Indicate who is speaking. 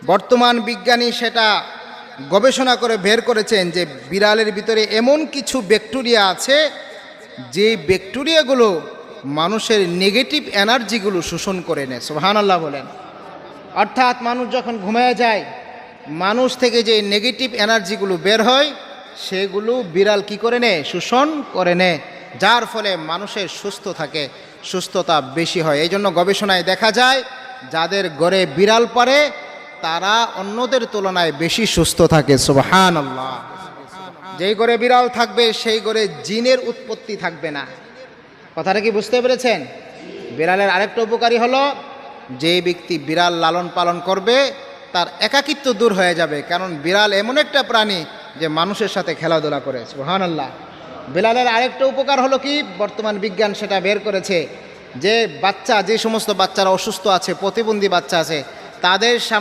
Speaker 1: বর্তমান বিজ্ঞানী সেটা গবেষণা করে বের করেছেন যে বিড়ালের ভিতরে এমন কিছু ব্যাকটেরিয়া আছে যে ব্যাকটেরিয়াগুলো মানুষের নেগেটিভ এনার্জিগুলো শোষণ করে নেয়। সুবহানাল্লাহ বলেন। অর্থাৎ মানুষ যখন ঘুমিয়ে যায়, মানুষ থেকে যে নেগেটিভ এনার্জিগুলো বের হয় সেগুলো বিড়াল কি করে নেয়? শোষণ করে নেয়, যার ফলে মানুষের সুস্থ থাকে, সুস্থতা বেশি হয়। এই জন্য গবেষণায় দেখা যায় যাদের ঘরে বিড়াল পারে তারা অন্যদের তুলনায় বেশি সুস্থ থাকে। সুবহানাল্লাহ। যেই ঘরে বিড়াল থাকবে সেই ঘরে জিনের উৎপত্তি থাকবে না। কথাটা কি বুঝতে পেরেছেন? বিড়ালের আরেকটা উপকারী হলো, যে ব্যক্তি বিড়াল লালন পালন করবে তার একাকিত্ব দূর হয়ে যাবে, কারণ বিড়াল এমন একটা প্রাণী যে মানুষের সাথে খেলাধুলা করে। সুবহানাল্লাহ। বিড়ালের আরেকটা উপকার হলো কি, বর্তমান বিজ্ঞান সেটা বের করেছে যে বাচ্চা, যে সমস্ত বাচ্চারা অসুস্থ আছে, প্রতিবন্ধী বাচ্চা আছে, তাদের সামনে